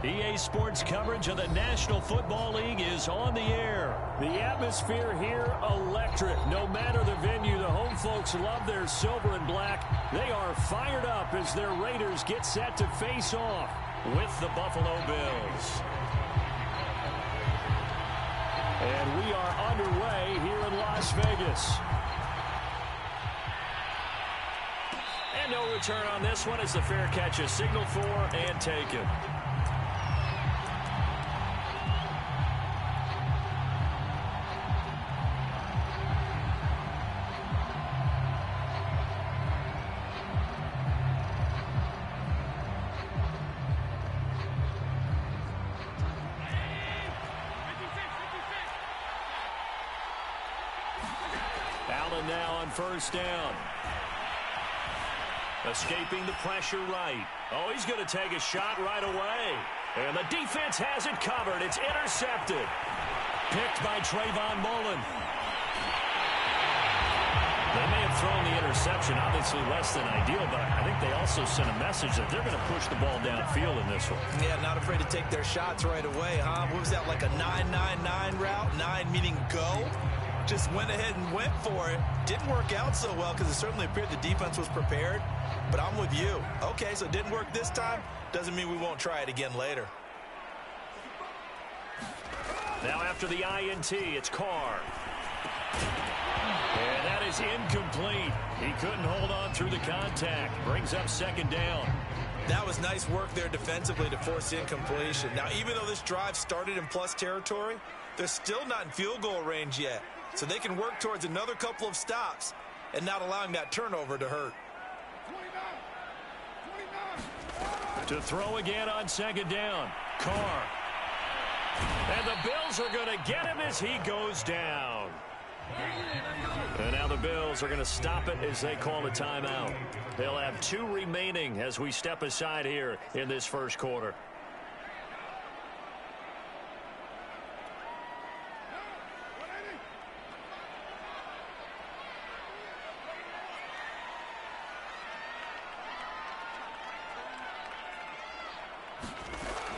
EA Sports coverage of the National Football League is on the air. The atmosphere here, electric. No matter the venue, the home folks love their silver and black. They are fired up as their Raiders get set to face off with the Buffalo Bills. And we are underway here in Las Vegas. And no return on this one as the fair catch is signaled for and taken. Now on first down. Escaping the pressure right. Oh, he's going to take a shot right away. And the defense has it covered. It's intercepted. Picked by Trayvon Mullen. They may have thrown the interception, obviously less than ideal, but I think they also sent a message that they're going to push the ball downfield in this one. Yeah, not afraid to take their shots right away, huh? What was that, like a 9-9-9 route? 9 meaning go? Just went ahead and went for it. Didn't work out so well because it certainly appeared the defense was prepared. But I'm with you. Okay, so it didn't work this time. Doesn't mean we won't try it again later. Now after the INT, it's Carr. And that is incomplete. He couldn't hold on through the contact. Brings up second down. That was nice work there defensively to force incompletion. Now, even though this drive started in plus territory, they're still not in field goal range yet. So they can work towards another couple of stops and not allowing that turnover to hurt. To throw again on second down. Carr. And the Bills are going to get him as he goes down. And now the Bills are going to stop it as they call a timeout. They'll have 2 remaining as we step aside here in this first quarter.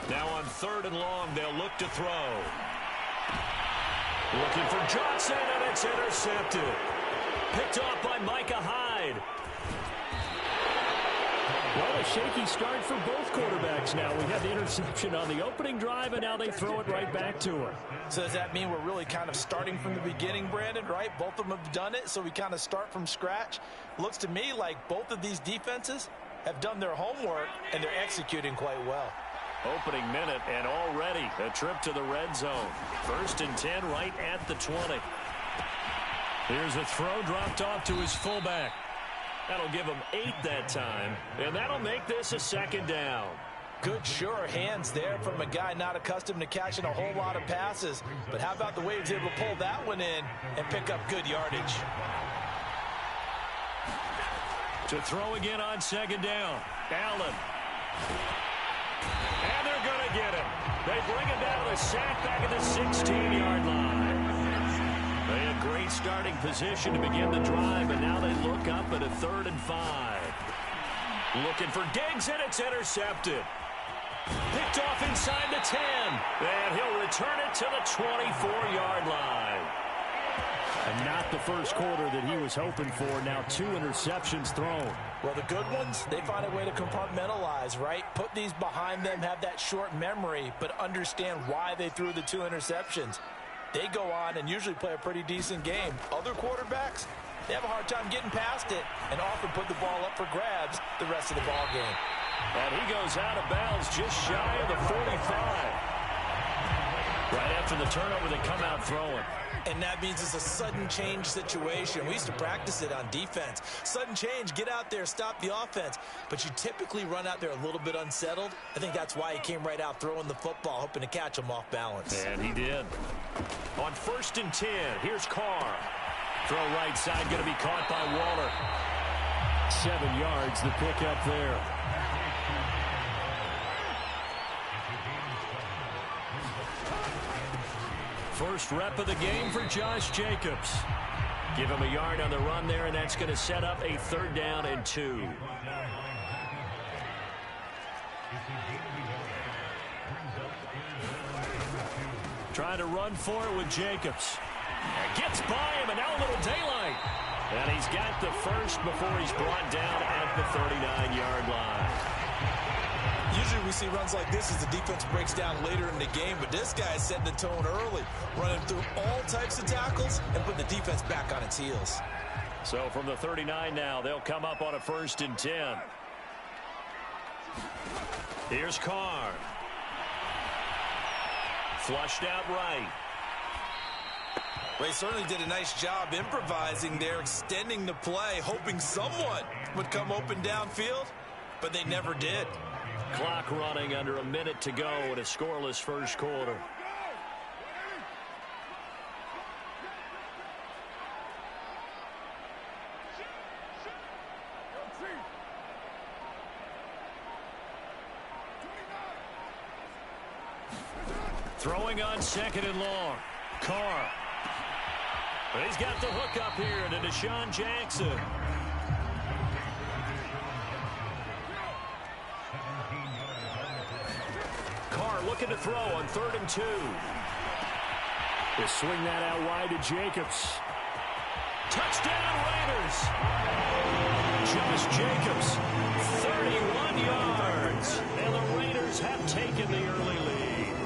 Now on 3rd and long, they'll look to throw. Looking for Johnson, and it's intercepted. Picked off by Micah Hyde. Well, a shaky start for both quarterbacks now. We had the interception on the opening drive, and now they throw it right back to her. So does that mean we're really kind of starting from the beginning, Brandon, right? Both of them have done it, so we kind of start from scratch. Looks to me like both of these defenses have done their homework, and they're executing quite well. Opening minute, and already a trip to the red zone. 1st and 10 right at the 20. Here's a throw dropped off to his fullback. That'll give him 8 that time, and that'll make this a second down. Good, sure hands there from a guy not accustomed to catching a whole lot of passes. But how about the way he was able to pull that one in and pick up good yardage? To throw again on second down. Allen. And they're going to get him. They bring him down to the sack back at the 16-yard line. They had great starting position to begin the drive, and now they look up at a 3rd and 5. Looking for Diggs, and it's intercepted. Picked off inside the 10. And he'll return it to the 24-yard line. And not the first quarter that he was hoping for. Now 2 interceptions thrown. Well, the good ones, they find a way to compartmentalize, right? Put these behind them, have that short memory, but understand why they threw the 2 interceptions. They go on and usually play a pretty decent game. Other quarterbacks, they have a hard time getting past it and often put the ball up for grabs the rest of the ball game. And he goes out of bounds just shy of the 45. Right after the turnover, they come out throwing. And that means it's a sudden change situation. We used to practice it on defense. Sudden change, get out there, stop the offense. But you typically run out there a little bit unsettled. I think that's why he came right out throwing the football, hoping to catch him off balance. And he did. On 1st and 10, here's Carr. Throw right side, going to be caught by Waller. 7 yards, the pickup there. First rep of the game for Josh Jacobs. Give him a yard on the run there, and that's going to set up a 3rd down and 2. Trying to run for it with Jacobs. Gets by him, and now a little daylight. And he's got the first before he's brought down at the 39-yard line. Usually we see runs like this as the defense breaks down later in the game, but this guy is setting the tone early, running through all types of tackles and putting the defense back on its heels. So from the 39 now, they'll come up on a 1st and 10. Here's Carr. Flushed out right. They certainly did a nice job improvising there, extending the play, hoping someone would come open downfield, but they never did. Clock running under a minute to go in a scoreless first quarter. Throwing on 2nd and long. Carr. But he's got the hook up here to Deshaun Jackson. Carr looking to throw on 3rd and 2. They swing that out wide to Jacobs. Touchdown Raiders. Josh Jacobs, 31 yards. And the Raiders have taken the early lead.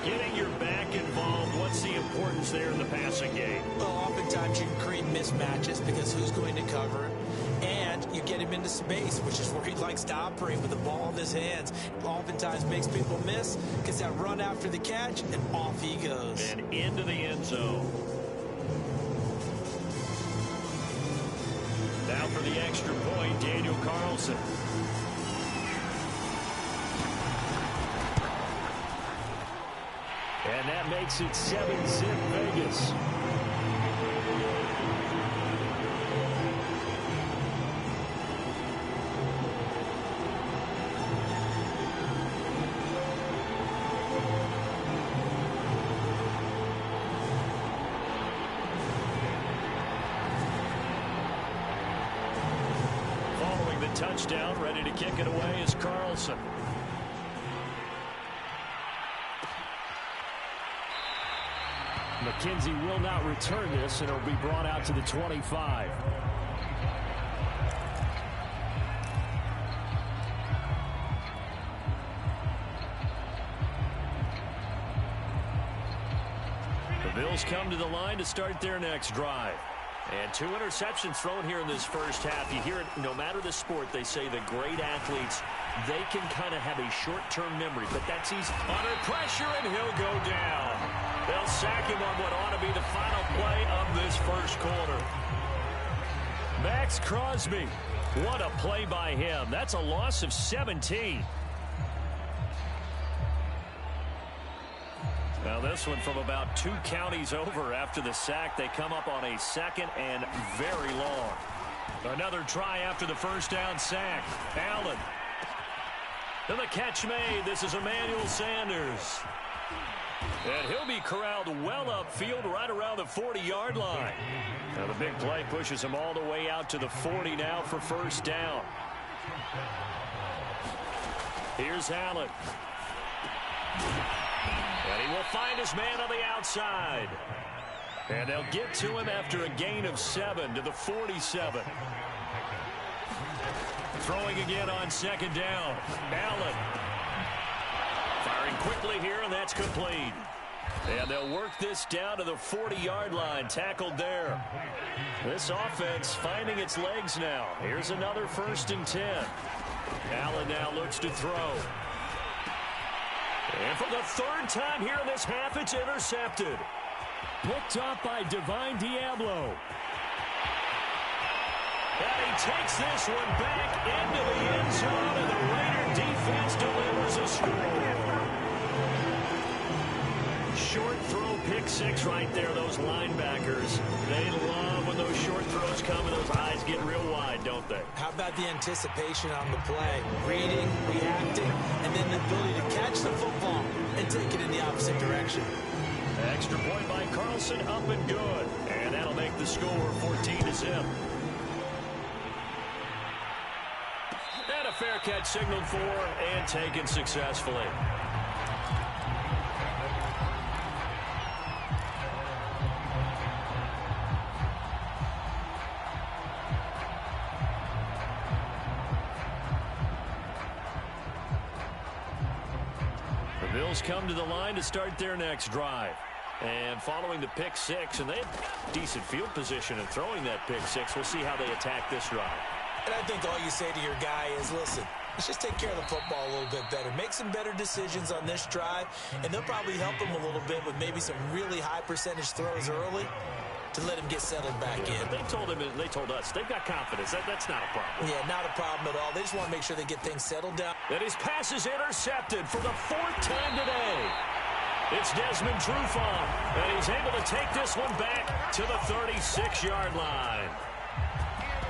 Getting your back involved, what's the importance there in the passing game? Well, oftentimes you can create mismatches because who's going to cover him? And you get him into space, which is where he likes to operate with the ball in his hands. Oftentimes makes people miss, gets that run after the catch, and off he goes. And into the end zone. Now for the extra point, Daniel Carlson. And that makes it 7-zip Vegas. Following the touchdown, ready to kick it away is Carlson. McKenzie will not return this, and it'll be brought out to the 25. The Bills come to the line to start their next drive. And 2 interceptions thrown here in this first half. You hear it, no matter the sport, they say the great athletes, they can kind of have a short-term memory, but that's easy. Under pressure, and he'll go down. They'll sack him on what ought to be the final play of this first quarter. Max Crosby, what a play by him. That's a loss of 17. Now this one from about 2 counties over after the sack. They come up on a 2nd and very long. Another try after the first down sack. Allen. And the catch made. This is Emmanuel Sanders. And he'll be corralled well upfield right around the 40-yard line. Now the big play pushes him all the way out to the 40 now for first down. Here's Allen. And he will find his man on the outside. And they'll get to him after a gain of 7 to the 47. Throwing again on 2nd down. Allen. Firing quickly here, and that's complete. And they'll work this down to the 40-yard line. Tackled there. This offense finding its legs now. Here's another 1st and 10. Allen now looks to throw. And for the 3rd time here in this half, it's intercepted. Picked up by Divine Diablo. And he takes this one back into the end zone, and the Raider defense delivers a score. Short throw, pick 6 right there, those linebackers. They love when those short throws come and those eyes get real wide, don't they? How about the anticipation on the play? Reading, reacting, and then the ability to catch the football and take it in the opposite direction. Extra point by Carlson, up and good. And that'll make the score 14-0. And a fair catch signaled for and taken successfully. Bills come to the line to start their next drive. And following the pick six, and they have decent field position in throwing that pick six. We'll see how they attack this drive. And I think all you say to your guy is, listen, let's just take care of the football a little bit better. Make some better decisions on this drive, and they'll probably help him a little bit with maybe some really high percentage throws early to let him get settled back in. They told us they've got confidence. That's not a problem. Yeah, not a problem at all. They just want to make sure they get things settled down. And his pass is intercepted for the fourth time today. It's Desmond Trufant, and he's able to take this one back to the 36-yard line.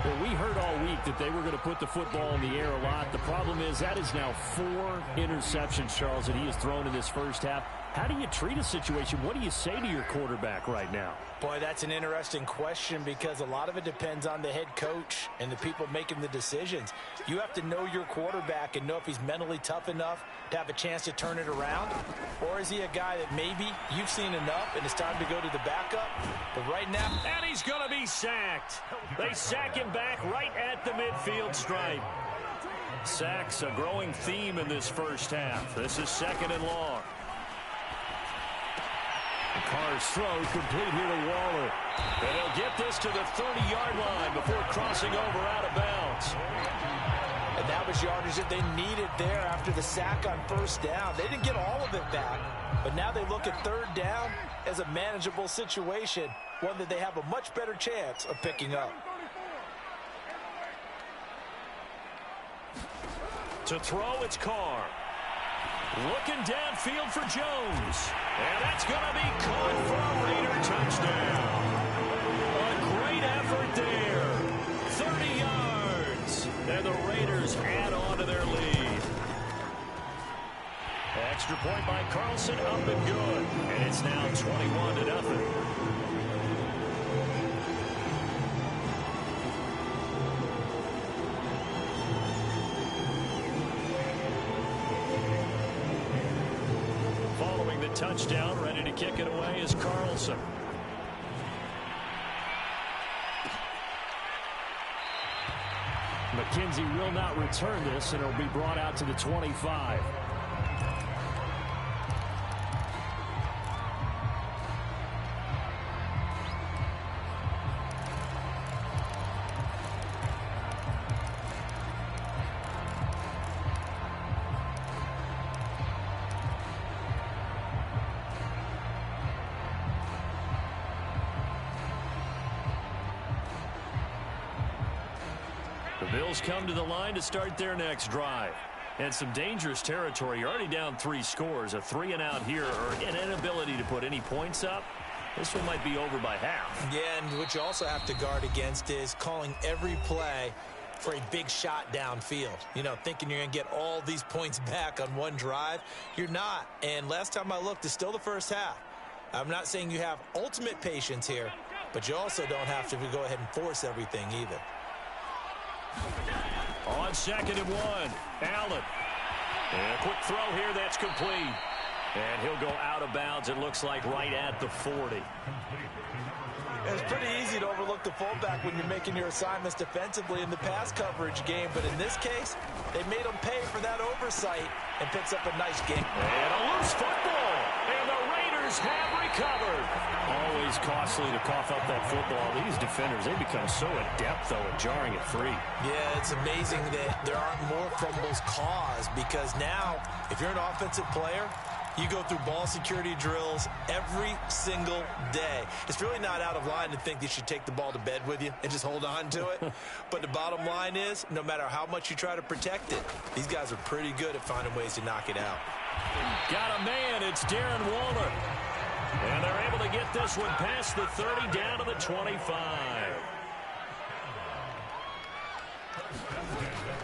Well, we heard all week that they were going to put the football in the air a lot. The problem is that is now 4 interceptions, Charles, that he has thrown in this first half. How do you treat a situation? What do you say to your quarterback right now? Boy, that's an interesting question because a lot of it depends on the head coach and the people making the decisions. You have to know your quarterback and know if he's mentally tough enough to have a chance to turn it around, or is he a guy that maybe you've seen enough and it's time to go to the backup? But right now... And he's going to be sacked. They sack him back right at the midfield stripe. Sacks a growing theme in this first half. This is 2nd and long. Carr's throw complete here to Waller. And he'll get this to the 30-yard line before crossing over out of bounds. And that was yardage that they needed there after the sack on first down. They didn't get all of it back, but now they look at 3rd down as a manageable situation, one that they have a much better chance of picking up. To throw, it's Carr. Looking downfield for Jones. And that's going to be caught for a Raider touchdown. A great effort there. 30 yards. And the Raiders add on to their lead. Extra point by Carlson, up and good. And it's now 21-0. Touchdown, ready to kick it away is Carlson. McKenzie will not return this, and it'll be brought out to the 25. The Bills come to the line to start their next drive. And some dangerous territory. You're already down 3 scores. A 3-and-out here, or an inability to put any points up. This one might be over by half. Yeah, and what you also have to guard against is calling every play for a big shot downfield. You know, thinking you're going to get all these points back on one drive. You're not. And last time I looked, it's still the first half. I'm not saying you have ultimate patience here, but you also don't have to go ahead and force everything either. On 2nd and 1, Allen. And a quick throw here that's complete. And he'll go out of bounds, it looks like, right at the 40. It's pretty easy to overlook the fullback when you're making your assignments defensively in the pass coverage game. But in this case, they made him pay for that oversight and picks up a nice game. And a loose football. And the Raiders have recovered. Always costly to cough up that football. These defenders, they become so adept, though, at jarring it free. Yeah, it's amazing that there aren't more fumbles caused, because now, if you're an offensive player, you go through ball security drills every single day. It's really not out of line to think you should take the ball to bed with you and just hold on to it. But the bottom line is, no matter how much you try to protect it, these guys are pretty good at finding ways to knock it out. Got a man. It's Darren Waller. And they're able to get this one past the 30 down to the 25.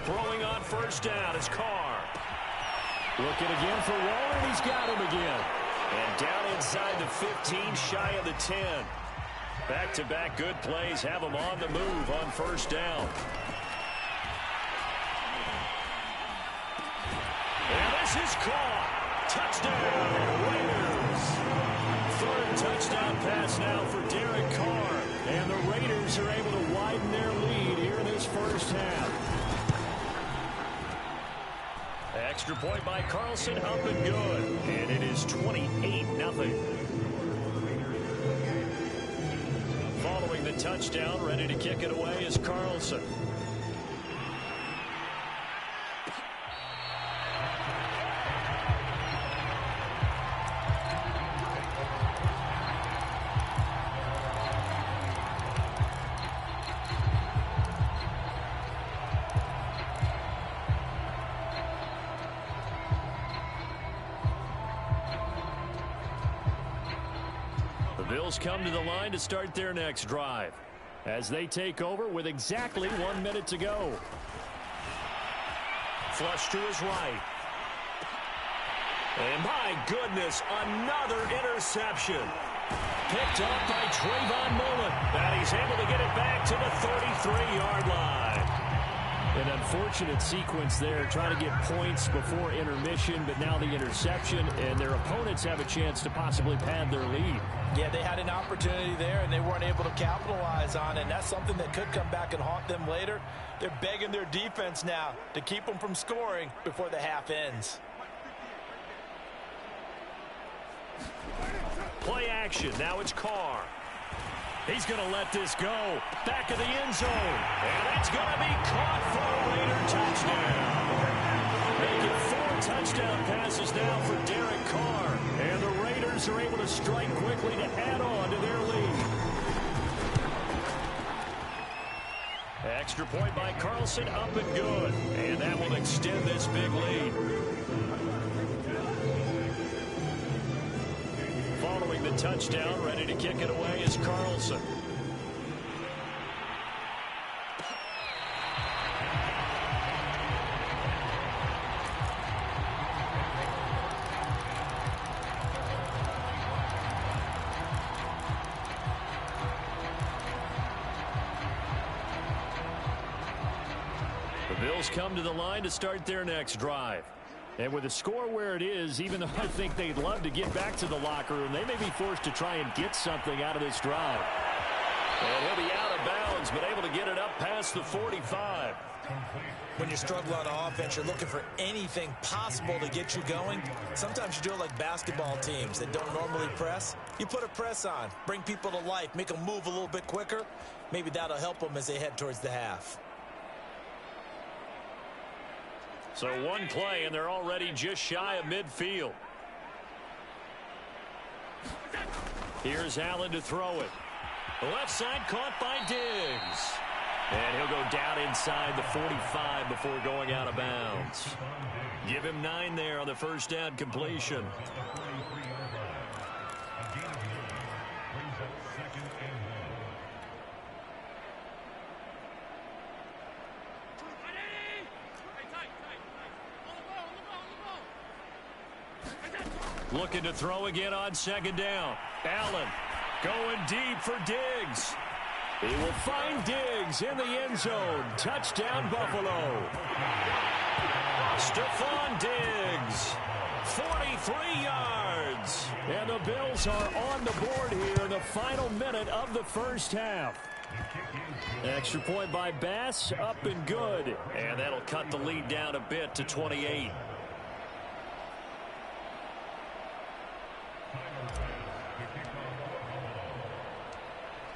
Throwing on first down is Carr. Looking again for Waller, and he's got him again. And down inside the 15, shy of the 10. Back-to-back good plays have him on the move on first down. And this is caught. Touchdown, Raiders. Third touchdown pass now for Derek Carr. And the Raiders are able to widen their lead here in this first half. Extra point by Carlson, up and good. And it is 28-0. Following the touchdown, ready to kick it away is Carlson. Bills come to the line to start their next drive as they take over with exactly 1 minute to go. Flush to his right. And my goodness, another interception. Picked up by Trayvon Mullen. And he's able to get it back to the 33-yard line. An unfortunate sequence there, trying to get points before intermission, but now the interception, and their opponents have a chance to possibly pad their lead. Yeah, they had an opportunity there, and they weren't able to capitalize on it, and that's something that could come back and haunt them later. They're begging their defense now to keep them from scoring before the half ends. Play action. Now it's Carr. He's going to let this go. Back of the end zone. And that's going to be caught for a Raider touchdown. Making 4 touchdown passes now for Derek Carr. And the Raiders are able to strike quickly to add on to their lead. Extra point by Carlson, up and good. And that will extend this big lead. Following the touchdown, ready to kick it away is Carlson. The Bills come to the line to start their next drive. And with the score where it is, even though I think they'd love to get back to the locker room, they may be forced to try and get something out of this drive. And he'll be out of bounds, but able to get it up past the 45. When you struggle on offense, you're looking for anything possible to get you going. Sometimes you do it like basketball teams that don't normally press. You put a press on, bring people to life, make them move a little bit quicker. Maybe that'll help them as they head towards the half. So one play, and they're already just shy of midfield. Here's Allen to throw it. The left side caught by Diggs. And he'll go down inside the 45 before going out of bounds. Give him 9 there on the first down completion. Looking to throw again on second down. Allen going deep for Diggs. He will find Diggs in the end zone. Touchdown, Buffalo. Stephon Diggs, 43 yards. And the Bills are on the board here in the final minute of the first half. Extra point by Bass, up and good. And that'll cut the lead down a bit to 28.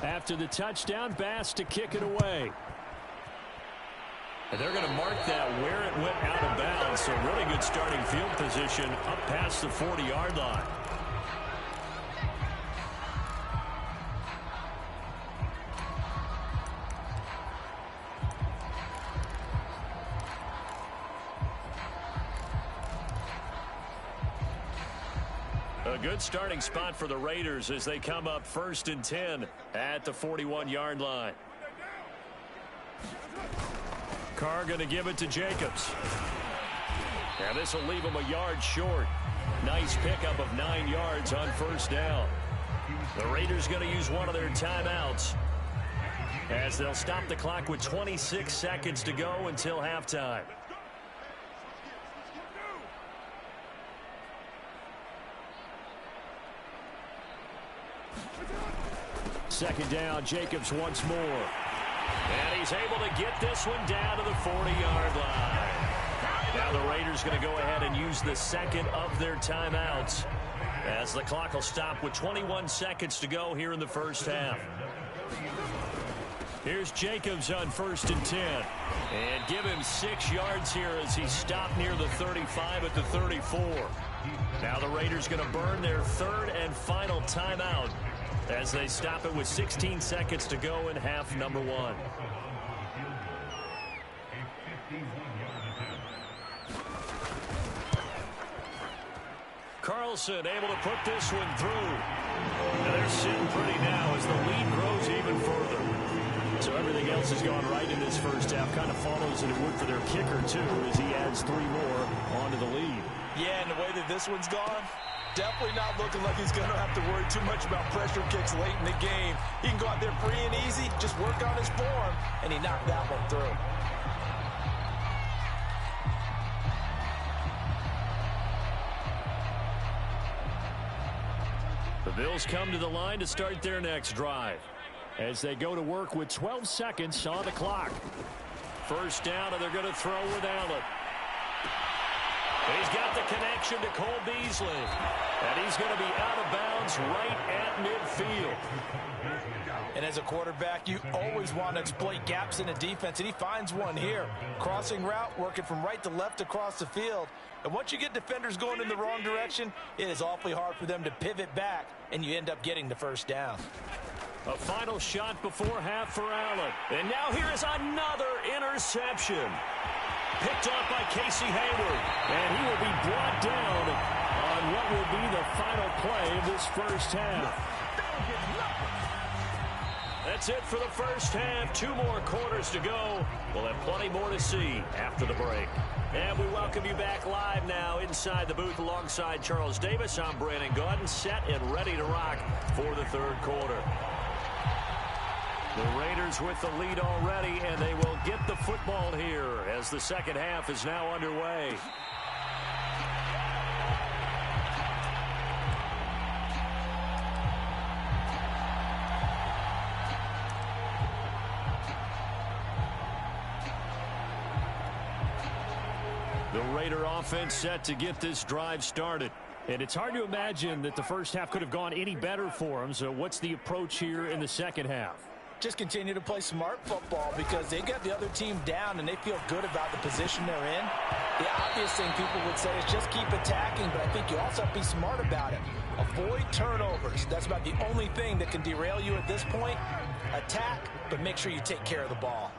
After the touchdown, Bass to kick it away. And they're going to mark that where it went out of bounds. So really good starting field position up past the 40-yard line. A good starting spot for the Raiders as they come up 1st and 10 at the 41-yard line. Carr going to give it to Jacobs. Now this will leave him a yard short. Nice pickup of 9 yards on first down. The Raiders going to use one of their timeouts as they'll stop the clock with 26 seconds to go until halftime. Second down, Jacobs once more. And he's able to get this one down to the 40-yard line. Now the Raiders going to go ahead and use the second of their timeouts as the clock will stop with 21 seconds to go here in the first half. Here's Jacobs on 1st and 10. And give him 6 yards here as he stopped near the 35 at the 34. Now the Raiders going to burn their third and final timeout as they stop it with 16 seconds to go in half number 1. Carlson able to put this one through. Now they're sitting pretty now as the lead grows even further. So everything else has gone right in this first half. Kind of follows that it would for their kicker, too, as he adds 3 more onto the lead. Yeah, and the way that this one's gone, definitely not looking like he's going to have to worry too much about pressure kicks late in the game. He can go out there free and easy, just work on his form, and he knocked that one through. The Bills come to the line to start their next drive as they go to work with 12 seconds on the clock. First down, and they're going to throw with Allen. He's got the connection to Cole Beasley. And he's going to be out of bounds right at midfield. And as a quarterback, you always want to exploit gaps in a defense, and he finds one here. Crossing route, working from right to left across the field. And once you get defenders going in the wrong direction, it is awfully hard for them to pivot back, and you end up getting the first down. A final shot before half for Allen. And now here is another interception. Picked off by Casey Hayward. And he will be brought down on what will be the final play of this first half. That's it for the first half. 2 more quarters to go. We'll have plenty more to see after the break. And we welcome you back live now inside the booth alongside Charles Davis. I'm Brandon Gaudin, set and ready to rock for the third quarter. The Raiders with the lead already, and they will get the football here as the second half is now underway. The Raider offense set to get this drive started. And it's hard to imagine that the first half could have gone any better for them. So what's the approach here in the second half? Just continue to play smart football because they got the other team down and they feel good about the position they're in. The obvious thing people would say is just keep attacking, but I think you also have to be smart about it. Avoid turnovers. That's about the only thing that can derail you at this point. Attack, but make sure you take care of the ball.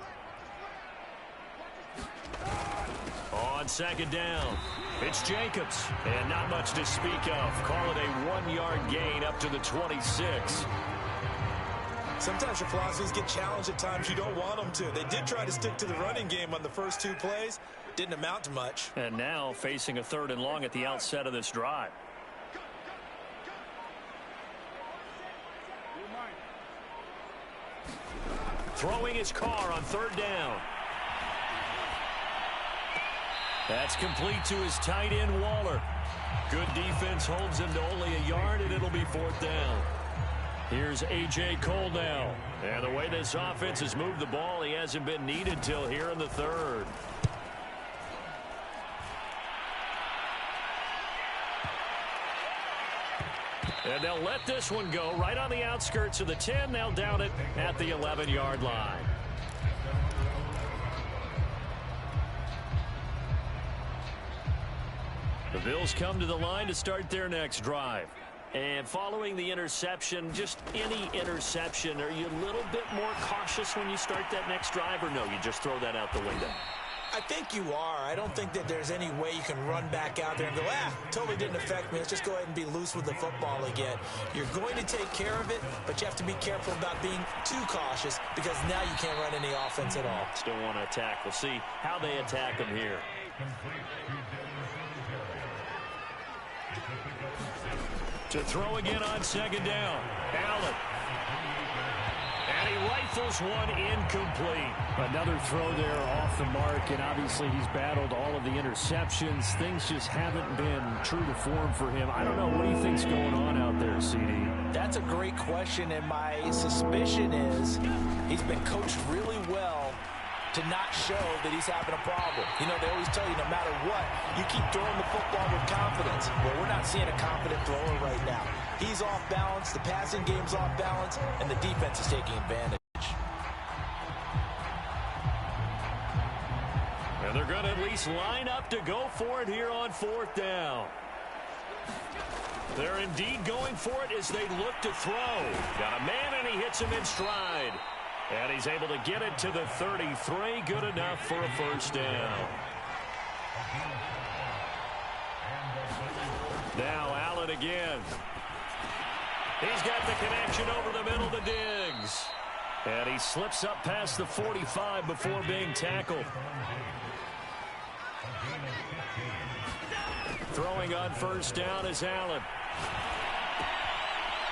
On second down, it's Jacobs. And not much to speak of. Call it a 1-yard gain up to the 26. Sometimes your philosophies get challenged at times you don't want them to. They did try to stick to the running game on the first 2 plays. Didn't amount to much. And now facing a 3rd and long at the outset of this drive. Throwing his car on 3rd down. That's complete to his tight end, Waller. Good defense holds him to only a yard, and it'll be 4th down. Here's A.J. Cole now. And the way this offense has moved the ball, he hasn't been needed till here in the 3rd. And they'll let this one go right on the outskirts of the 10. They'll down it at the 11-yard line. The Bills come to the line to start their next drive. And following the interception, just any interception, are you a little bit more cautious when you start that next drive, or no, you just throw that out the window? I think you are. I don't think that there's any way you can run back out there and go, totally didn't affect me. Let's just go ahead and be loose with the football again. You're going to take care of it, but you have to be careful about being too cautious because now you can't run any offense at all. Still want to attack. We'll see how they attack them here. To throw again on second down. Allen. And he rifles one incomplete. Another throw there off the mark, and obviously he's battled all of the interceptions. Things just haven't been true to form for him. I don't know. What do you think's going on out there, CD? That's a great question, and my suspicion is he's been coached really well to not show that he's having a problem. You know, they always tell you no matter what, you keep throwing the football with confidence. Well, we're not seeing a confident thrower right now. He's off balance, the passing game's off balance, and the defense is taking advantage. And they're going to at least line up to go for it here on 4th down. They're indeed going for it as they look to throw. Got a man, and he hits him in stride. And he's able to get it to the 33. Good enough for a first down. Now Allen again. He's got the connection over the middle to Diggs. And he slips up past the 45 before being tackled. Throwing on first down is Allen.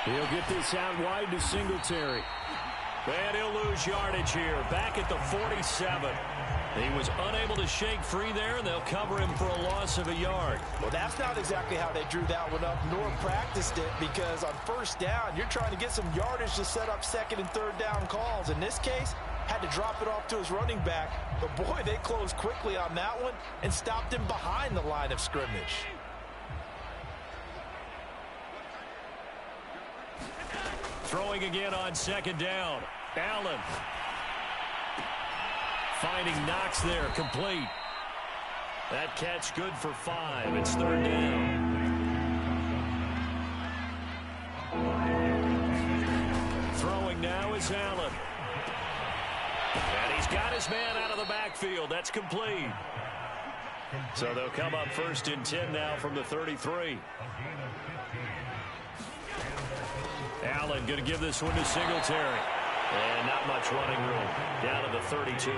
He'll get this out wide to Singletary. And he'll lose yardage here. Back at the 47. He was unable to shake free there, and they'll cover him for a loss of a yard. Well, that's not exactly how they drew that one up, nor practiced it, because on first down, you're trying to get some yardage to set up 2nd and 3rd down calls. In this case, had to drop it off to his running back. But, boy, they closed quickly on that one and stopped him behind the line of scrimmage. Throwing again on 2nd down. Allen. Finding Knox there, complete. That catch good for 5. It's 3rd down. Throwing now is Allen. And he's got his man out of the backfield. That's complete. So they'll come up 1st and 10 now from the 33. Allen going to give this one to Singletary. And not much running room. Down to the 32.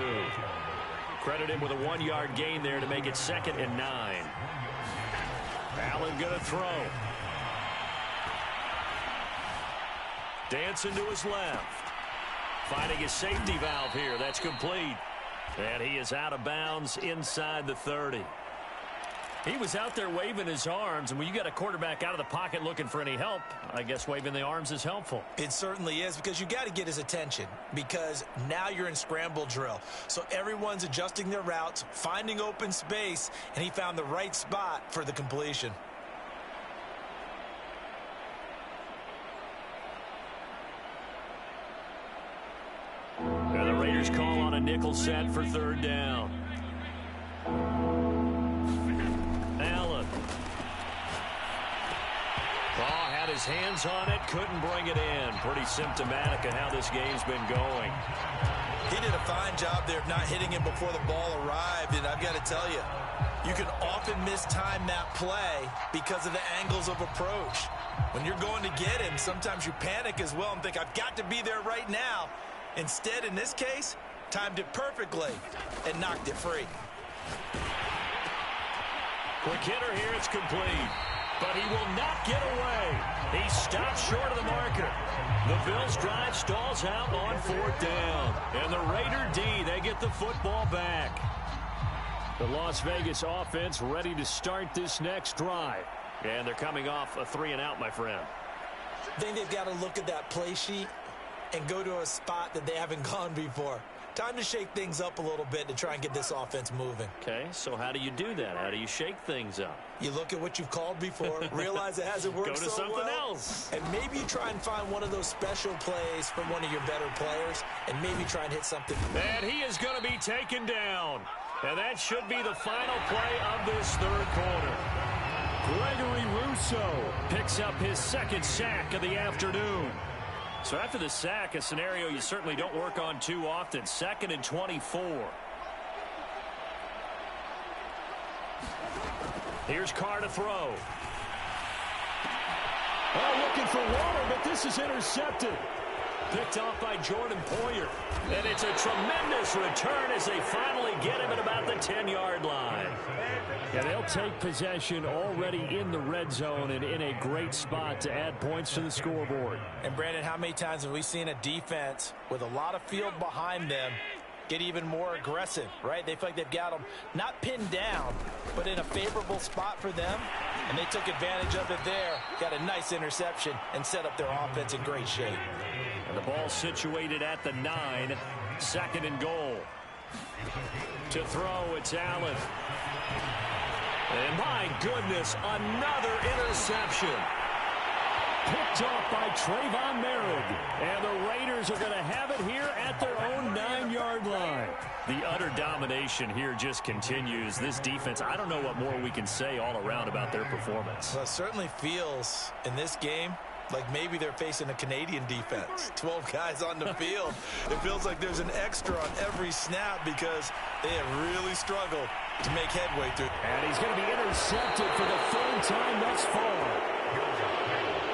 Credit him with a 1-yard gain there to make it 2nd and 9. Allen going to throw. Dancing to his left. Finding his safety valve here. That's complete. And he is out of bounds inside the 30. He was out there waving his arms, and when you got a quarterback out of the pocket looking for any help, I guess waving the arms is helpful. It certainly is, because you got to get his attention, because now you're in scramble drill. So everyone's adjusting their routes, finding open space, and he found the right spot for the completion. And the Raiders call on a nickel set for 3rd down. Allen. Had his hands on it, couldn't bring it in. Pretty symptomatic of how this game's been going. He did a fine job there of not hitting him before the ball arrived, and I've got to tell you, you can often mistime that play because of the angles of approach. When you're going to get him, sometimes you panic as well and think, I've got to be there right now. Instead, in this case, timed it perfectly and knocked it free. Quick hitter here, it's complete. But he will not get away. He stops short of the marker. The Bills drive stalls out on 4th down. And the Raider D, they get the football back. The Las Vegas offense ready to start this next drive. And they're coming off a 3-and-out, my friend. I think they've got to look at that play sheet and go to a spot that they haven't gone before. Time to shake things up a little bit to try and get this offense moving. Okay, so how do you do that? How do you shake things up? You look at what you've called before, realize it hasn't worked so well. Go to something else. And maybe you try and find one of those special plays from one of your better players, and maybe try and hit something. And he is going to be taken down. And that should be the final play of this 3rd quarter. Gregory Rousseau picks up his 2nd sack of the afternoon. So after the sack, a scenario you certainly don't work on too often. 2nd and 24. Here's Carr to throw. Oh, looking for water, but this is intercepted. Picked off by Jordan Poyer. And it's a tremendous return as they finally get him at about the 10-yard line. Yeah, they'll take possession already in the red zone and in a great spot to add points to the scoreboard. And, Brandon, how many times have we seen a defense with a lot of field behind them get even more aggressive, right? They feel like they've got them not pinned down, but in a favorable spot for them, and they took advantage of it there. Got a nice interception and set up their offense in great shape. And the ball situated at the 9, 2nd and goal. To throw, it's Allen. And my goodness, another interception. Picked off by Trayvon Merritt. And the Raiders are going to have it here at their own 9-yard line. The utter domination here just continues. This defense, I don't know what more we can say all around about their performance. Well, it certainly feels in this game like maybe they're facing a Canadian defense. 12 guys on the field. It feels like there's an extra on every snap because they have really struggled to make headway through. And he's going to be intercepted for the third time thus far.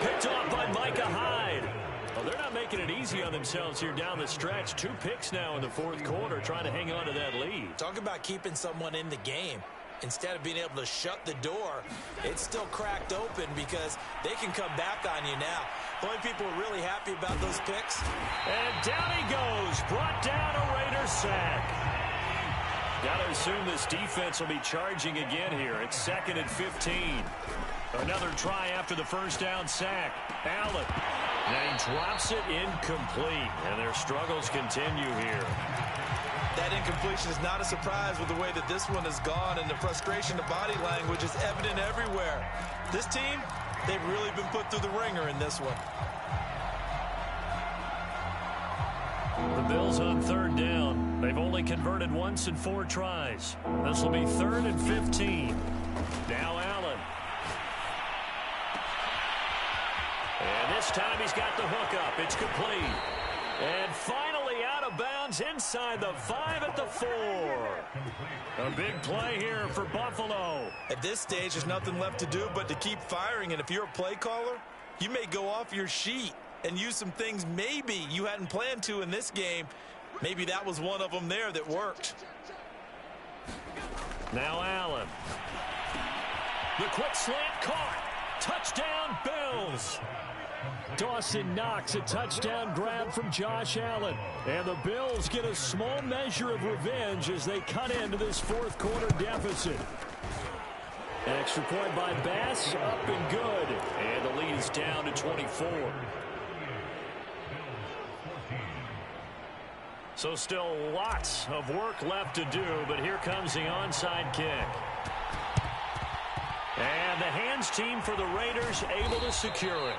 Picked off by Micah Hyde. Well, they're not making it easy on themselves here down the stretch. 2 picks now in the fourth quarter, trying to hang on to that lead. Talk about keeping someone in the game. Instead of being able to shut the door, it's still cracked open because they can come back on you now. The only people who are really happy about those picks. And down he goes. Brought down a Raider sack. Got to assume this defense will be charging again here. It's 2nd and 15. Another try after the first down sack. Allen. And he drops it incomplete. And their struggles continue here. That incompletion is not a surprise with the way that this one has gone, and the frustration, the body language is evident everywhere. This team, they've really been put through the ringer in this one. The Bills on 3rd down. They've only converted once in 4 tries. This will be 3rd and 15. Now Allen. And this time he's got the hook up. It's complete. And finally out of bounds inside the 5 at the 4. A big play here for Buffalo. At this stage, there's nothing left to do but to keep firing. And if you're a play caller, you may go off your sheet and use some things maybe you hadn't planned to in this game. Maybe that was one of them there that worked. Now Allen. The quick slant caught. Touchdown Bills. Dawson Knox, a touchdown grab from Josh Allen. And the Bills get a small measure of revenge as they cut into this fourth quarter deficit. An extra point by Bass, up and good. And the lead is down to 24. So still lots of work left to do, but here comes the onside kick. And the hands team for the Raiders able to secure it.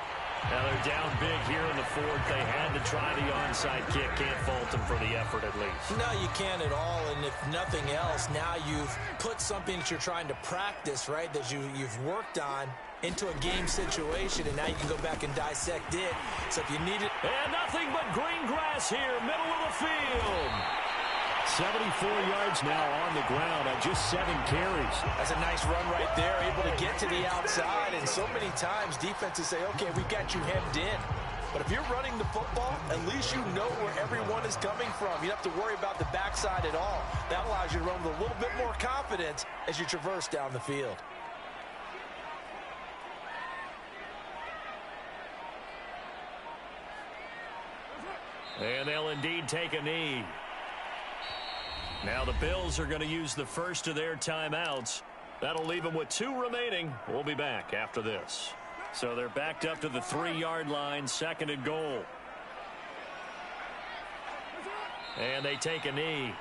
Now they're down big here in the fourth. They had to try the onside kick. Can't fault them for the effort at least. No, you can't at all. And if nothing else, now you've put something that you're trying to practice, right, that you've worked on into a game situation, and now you can go back and dissect it. So if you need it. And nothing but green grass here, middle of the field. 74 yards now on the ground on just 7 carries. That's a nice run right there, able to get to the outside. And so many times defenses say, okay, we got you hemmed in. But if you're running the football, at least you know where everyone is coming from. You don't have to worry about the backside at all. That allows you to run with a little bit more confidence as you traverse down the field. And they'll indeed take a knee. Now the Bills are going to use the first of their timeouts. That'll leave them with 2 remaining. We'll be back after this. So they're backed up to the 3-yard line, 2nd and goal. And they take a knee.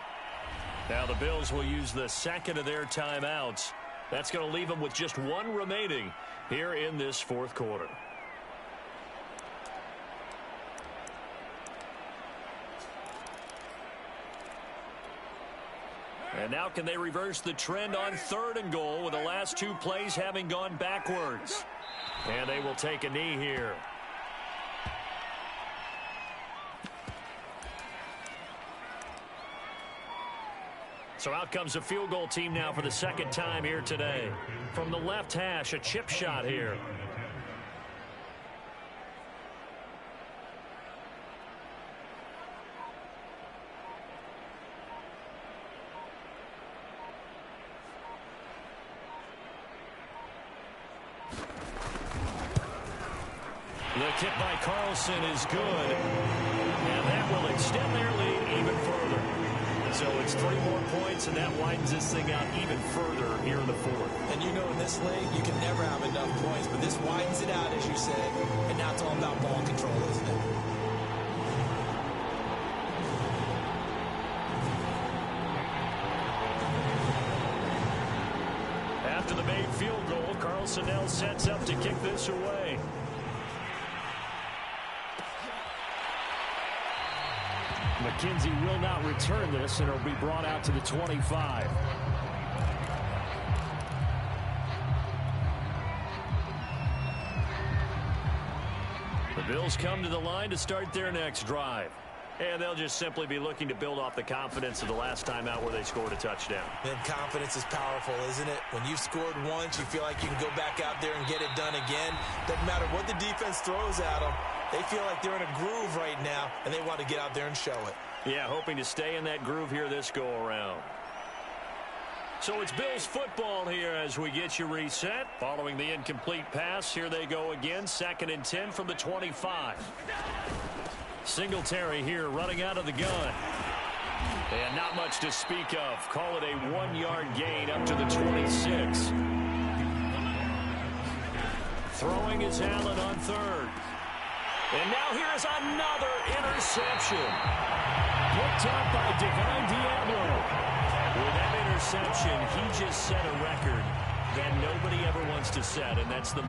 Now the Bills will use the second of their timeouts. That's going to leave them with just 1 remaining here in this fourth quarter. And now can they reverse the trend on 3rd and goal with the last 2 plays having gone backwards? And they will take a knee here. So out comes a field goal team now for the 2nd time here today. From the left hash, a chip shot here. The kick by Carlson is good, and that will extend their lead even further. So it's 3 more points, and that widens this thing out even further here in the fourth. And you know in this league, you can never have enough points, but this widens it out, as you said, and now it's all about ball control, isn't it? field goal. Carlson now sets up to kick this away. McKenzie will not return this, and it'll be brought out to the 25. The Bills come to the line to start their next drive. And they'll just simply be looking to build off the confidence of the last time out where they scored a touchdown. And confidence is powerful, isn't it? When you've scored once, you feel like you can go back out there and get it done again. Doesn't matter what the defense throws at them. They feel like they're in a groove right now, and they want to get out there and show it. Yeah, hoping to stay in that groove here this go-around. So it's Bills football here as we get you reset. Following the incomplete pass, here they go again. 2nd and 10 from the 25. Singletary here running out of the gun. And not much to speak of. Call it a 1-yard gain up to the 26. Throwing is Allen on 3rd. And now here's another interception. Picked up by Divine Diablo. With that interception, he just set a record that nobody ever wants to set, and that's the